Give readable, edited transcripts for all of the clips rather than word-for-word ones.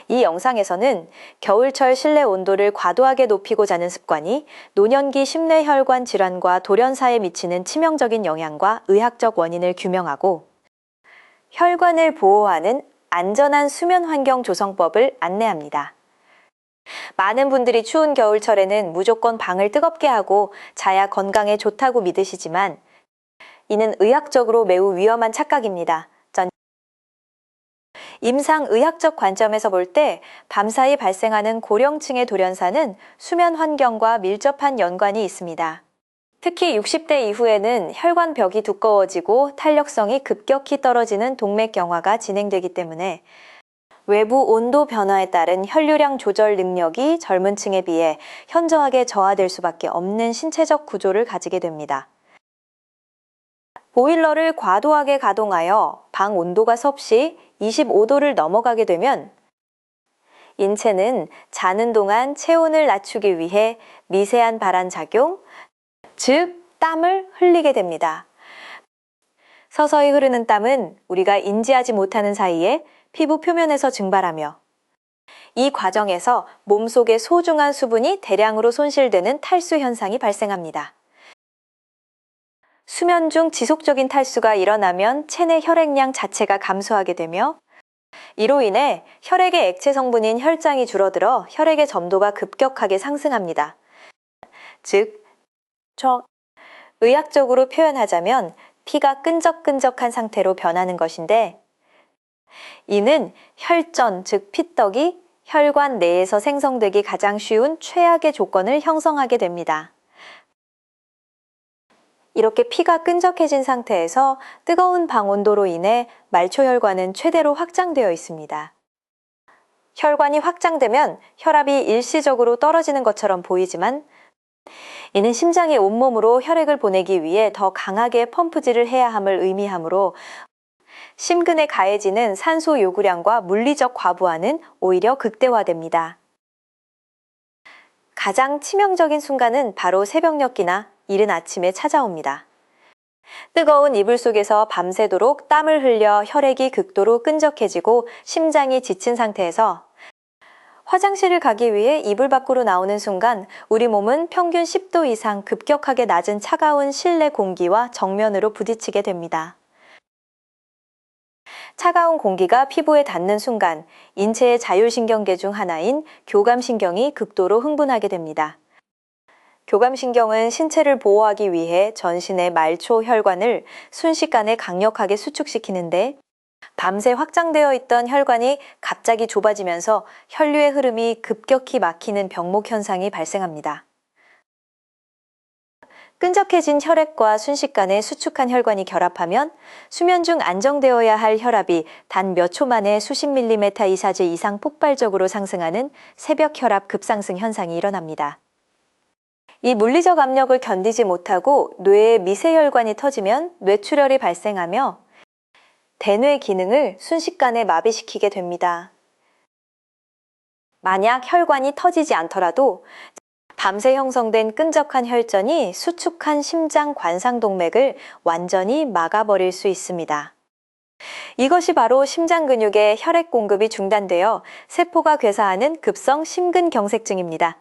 이 영상에서는 겨울철 실내 온도를 과도하게 높이고 자는 습관이 노년기 심뇌혈관 질환과 돌연사에 미치는 치명적인 영향과 의학적 원인을 규명하고 혈관을 보호하는 안전한 수면 환경 조성법을 안내합니다. 많은 분들이 추운 겨울철에는 무조건 방을 뜨겁게 하고 자야 건강에 좋다고 믿으시지만 이는 의학적으로 매우 위험한 착각입니다. 임상의학적 관점에서 볼 때 밤사이 발생하는 고령층의 돌연사는 수면 환경과 밀접한 연관이 있습니다. 특히 60대 이후에는 혈관벽이 두꺼워지고 탄력성이 급격히 떨어지는 동맥경화가 진행되기 때문에 외부 온도 변화에 따른 혈류량 조절 능력이 젊은 층에 비해 현저하게 저하될 수밖에 없는 신체적 구조를 가지게 됩니다. 보일러를 과도하게 가동하여 방 온도가 섭씨 25도를 넘어가게 되면 인체는 자는 동안 체온을 낮추기 위해 미세한 발한 작용, 즉 땀을 흘리게 됩니다. 서서히 흐르는 땀은 우리가 인지하지 못하는 사이에 피부 표면에서 증발하며 이 과정에서 몸속의 소중한 수분이 대량으로 손실되는 탈수 현상이 발생합니다. 수면 중 지속적인 탈수가 일어나면 체내 혈액량 자체가 감소하게 되며 이로 인해 혈액의 액체 성분인 혈장이 줄어들어 혈액의 점도가 급격하게 상승합니다. 즉, 의학적으로 표현하자면 피가 끈적끈적한 상태로 변하는 것인데 이는 혈전, 즉 피떡이 혈관 내에서 생성되기 가장 쉬운 최악의 조건을 형성하게 됩니다. 이렇게 피가 끈적해진 상태에서 뜨거운 방 온도로 인해 말초혈관은 최대로 확장되어 있습니다. 혈관이 확장되면 혈압이 일시적으로 떨어지는 것처럼 보이지만 이는 심장이 온몸으로 혈액을 보내기 위해 더 강하게 펌프질을 해야 함을 의미하므로 심근에 가해지는 산소 요구량과 물리적 과부하는 오히려 극대화됩니다. 가장 치명적인 순간은 바로 새벽녘이나 이른 아침에 찾아옵니다. 뜨거운 이불 속에서 밤새도록 땀을 흘려 혈액이 극도로 끈적해지고 심장이 지친 상태에서 화장실을 가기 위해 이불 밖으로 나오는 순간 우리 몸은 평균 10도 이상 급격하게 낮은 차가운 실내 공기와 정면으로 부딪히게 됩니다. 차가운 공기가 피부에 닿는 순간 인체의 자율신경계 중 하나인 교감신경이 극도로 흥분하게 됩니다. 교감신경은 신체를 보호하기 위해 전신의 말초 혈관을 순식간에 강력하게 수축시키는데 밤새 확장되어 있던 혈관이 갑자기 좁아지면서 혈류의 흐름이 급격히 막히는 병목 현상이 발생합니다. 끈적해진 혈액과 순식간에 수축한 혈관이 결합하면 수면 중 안정되어야 할 혈압이 단 몇 초 만에 수십 밀리메타 이사제 이상 폭발적으로 상승하는 새벽 혈압 급상승 현상이 일어납니다. 이 물리적 압력을 견디지 못하고 뇌의 미세혈관이 터지면 뇌출혈이 발생하며 대뇌 기능을 순식간에 마비시키게 됩니다. 만약 혈관이 터지지 않더라도 밤새 형성된 끈적한 혈전이 수축한 심장 관상동맥을 완전히 막아버릴 수 있습니다. 이것이 바로 심장 근육의 혈액 공급이 중단되어 세포가 괴사하는 급성 심근경색증입니다.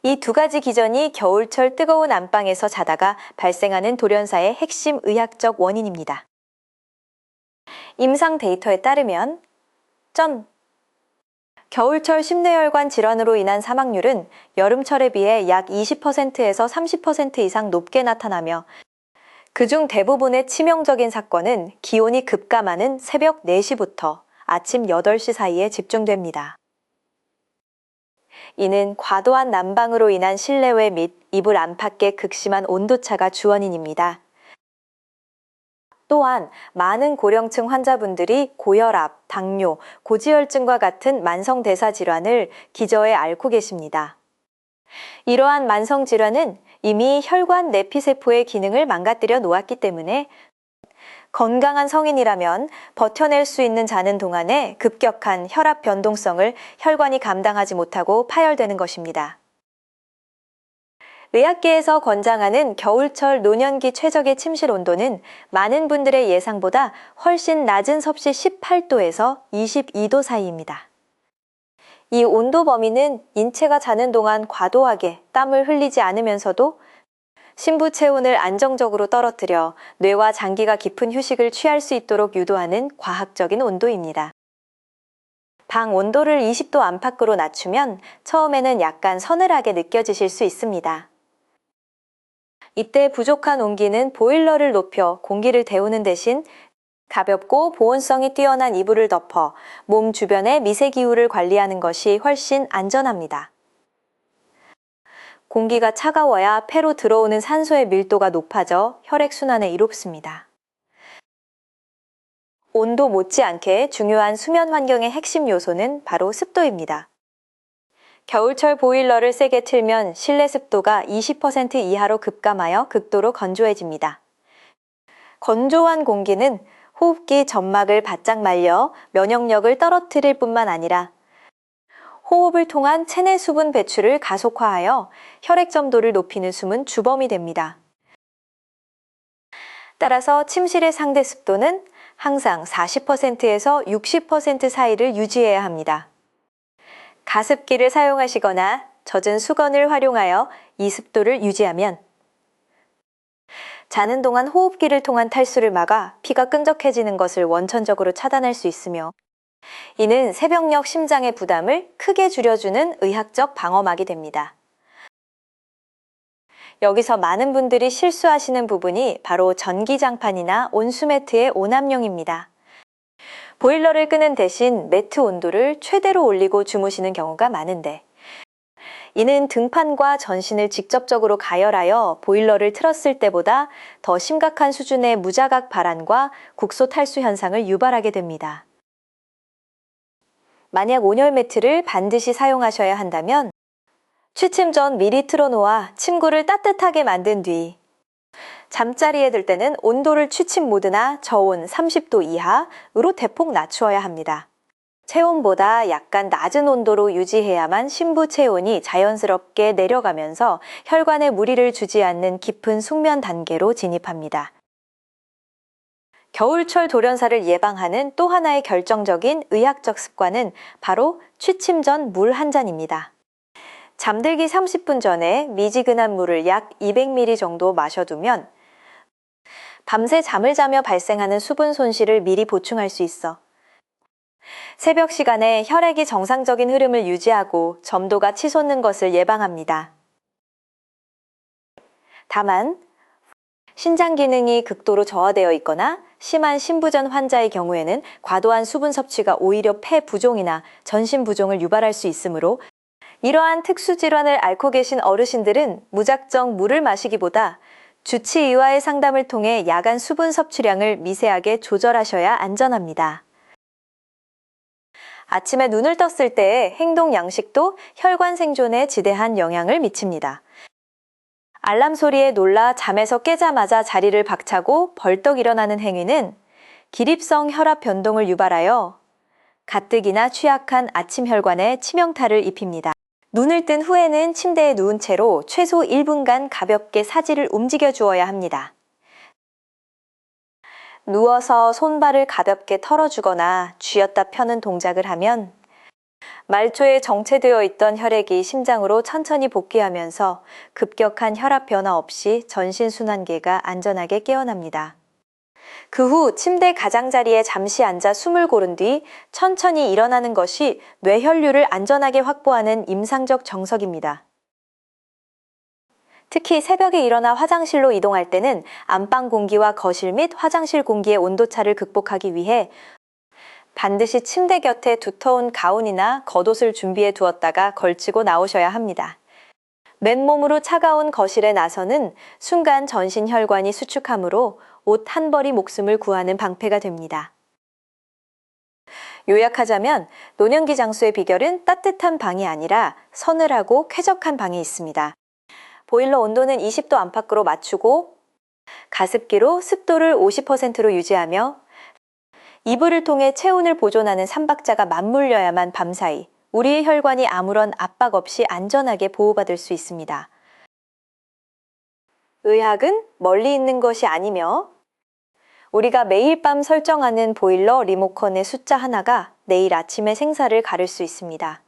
이 두 가지 기전이 겨울철 뜨거운 안방에서 자다가 발생하는 돌연사의 핵심 의학적 원인입니다. 임상 데이터에 따르면 겨울철 심뇌혈관 질환으로 인한 사망률은 여름철에 비해 약 20%에서 30% 이상 높게 나타나며 그중 대부분의 치명적인 사건은 기온이 급감하는 새벽 4시부터 아침 8시 사이에 집중됩니다. 이는 과도한 난방으로 인한 실내외 및 이불 안팎의 극심한 온도차가 주원인입니다. 또한 많은 고령층 환자분들이 고혈압, 당뇨, 고지혈증과 같은 만성대사 질환을 기저에 앓고 계십니다. 이러한 만성질환은 이미 혈관 내피세포의 기능을 망가뜨려 놓았기 때문에 건강한 성인이라면 버텨낼 수 있는 자는 동안에 급격한 혈압 변동성을 혈관이 감당하지 못하고 파열되는 것입니다. 의학계에서 권장하는 겨울철 노년기 최적의 침실 온도는 많은 분들의 예상보다 훨씬 낮은 섭씨 18도에서 22도 사이입니다. 이 온도 범위는 인체가 자는 동안 과도하게 땀을 흘리지 않으면서도 심부 체온을 안정적으로 떨어뜨려 뇌와 장기가 깊은 휴식을 취할 수 있도록 유도하는 과학적인 온도입니다. 방 온도를 20도 안팎으로 낮추면 처음에는 약간 서늘하게 느껴지실 수 있습니다. 이때 부족한 온기는 보일러를 높여 공기를 데우는 대신 가볍고 보온성이 뛰어난 이불을 덮어 몸 주변의 미세 기후를 관리하는 것이 훨씬 안전합니다. 공기가 차가워야 폐로 들어오는 산소의 밀도가 높아져 혈액순환에 이롭습니다. 온도 못지않게 중요한 수면 환경의 핵심 요소는 바로 습도입니다. 겨울철 보일러를 세게 틀면 실내 습도가 20% 이하로 급감하여 극도로 건조해집니다. 건조한 공기는 호흡기 점막을 바짝 말려 면역력을 떨어뜨릴 뿐만 아니라 호흡을 통한 체내 수분 배출을 가속화하여 혈액 점도를 높이는 숨은 주범이 됩니다. 따라서 침실의 상대 습도는 항상 40%에서 60% 사이를 유지해야 합니다. 가습기를 사용하시거나 젖은 수건을 활용하여 이 습도를 유지하면 자는 동안 호흡기를 통한 탈수를 막아 피가 끈적해지는 것을 원천적으로 차단할 수 있으며 이는 새벽녘 심장의 부담을 크게 줄여주는 의학적 방어막이 됩니다. 여기서 많은 분들이 실수하시는 부분이 바로 전기장판이나 온수매트의 오남용입니다. 보일러를 끄는 대신 매트 온도를 최대로 올리고 주무시는 경우가 많은데 이는 등판과 전신을 직접적으로 가열하여 보일러를 틀었을 때보다 더 심각한 수준의 무자각 발환과 국소 탈수 현상을 유발하게 됩니다. 만약 온열 매트를 반드시 사용하셔야 한다면 취침 전 미리 틀어놓아 침구를 따뜻하게 만든 뒤 잠자리에 들 때는 온도를 취침 모드나 저온 30도 이하로 대폭 낮추어야 합니다. 체온보다 약간 낮은 온도로 유지해야만 심부 체온이 자연스럽게 내려가면서 혈관에 무리를 주지 않는 깊은 숙면 단계로 진입합니다. 겨울철 돌연사를 예방하는 또 하나의 결정적인 의학적 습관은 바로 취침 전 물 한 잔입니다. 잠들기 30분 전에 미지근한 물을 약 200ml 정도 마셔두면 밤새 잠을 자며 발생하는 수분 손실을 미리 보충할 수 있어 새벽 시간에 혈액이 정상적인 흐름을 유지하고 점도가 치솟는 것을 예방합니다. 다만 신장 기능이 극도로 저하되어 있거나 심한 신부전 환자의 경우에는 과도한 수분 섭취가 오히려 폐 부종이나 전신 부종을 유발할 수 있으므로 이러한 특수 질환을 앓고 계신 어르신들은 무작정 물을 마시기보다 주치의와의 상담을 통해 야간 수분 섭취량을 미세하게 조절하셔야 안전합니다. 아침에 눈을 떴을 때의 행동 양식도 혈관 생존에 지대한 영향을 미칩니다. 알람 소리에 놀라 잠에서 깨자마자 자리를 박차고 벌떡 일어나는 행위는 기립성 혈압 변동을 유발하여 가뜩이나 취약한 아침 혈관에 치명타를 입힙니다. 눈을 뜬 후에는 침대에 누운 채로 최소 1분간 가볍게 사지를 움직여 주어야 합니다. 누워서 손발을 가볍게 털어주거나 쥐었다 펴는 동작을 하면 말초에 정체되어 있던 혈액이 심장으로 천천히 복귀하면서 급격한 혈압 변화 없이 전신순환계가 안전하게 깨어납니다. 그 후 침대 가장자리에 잠시 앉아 숨을 고른 뒤 천천히 일어나는 것이 뇌혈류를 안전하게 확보하는 임상적 정석입니다. 특히 새벽에 일어나 화장실로 이동할 때는 안방 공기와 거실 및 화장실 공기의 온도차를 극복하기 위해 반드시 침대 곁에 두터운 가운이나 겉옷을 준비해 두었다가 걸치고 나오셔야 합니다. 맨몸으로 차가운 거실에 나서는 순간 전신 혈관이 수축하므로 옷 한 벌이 목숨을 구하는 방패가 됩니다. 요약하자면 노년기 장수의 비결은 따뜻한 방이 아니라 서늘하고 쾌적한 방에 있습니다. 보일러 온도는 20도 안팎으로 맞추고 가습기로 습도를 50%로 유지하며 이불을 통해 체온을 보존하는 삼박자가 맞물려야만 밤사이 우리의 혈관이 아무런 압박 없이 안전하게 보호받을 수 있습니다. 의학은 멀리 있는 것이 아니며 우리가 매일 밤 설정하는 보일러 리모컨의 숫자 하나가 내일 아침의 생사를 가를 수 있습니다.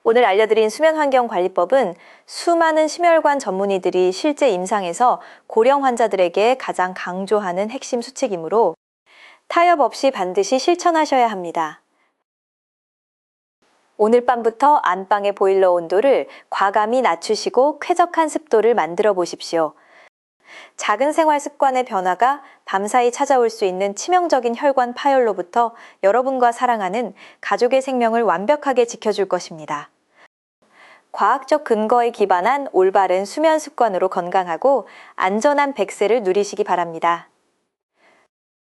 오늘 알려드린 수면환경관리법은 수많은 심혈관 전문의들이 실제 임상에서 고령 환자들에게 가장 강조하는 핵심 수칙이므로 타협 없이 반드시 실천하셔야 합니다. 오늘 밤부터 안방의 보일러 온도를 과감히 낮추시고 쾌적한 습도를 만들어 보십시오. 작은 생활 습관의 변화가 밤사이 찾아올 수 있는 치명적인 혈관 파열로부터 여러분과 사랑하는 가족의 생명을 완벽하게 지켜줄 것입니다. 과학적 근거에 기반한 올바른 수면 습관으로 건강하고 안전한 백세를 누리시기 바랍니다.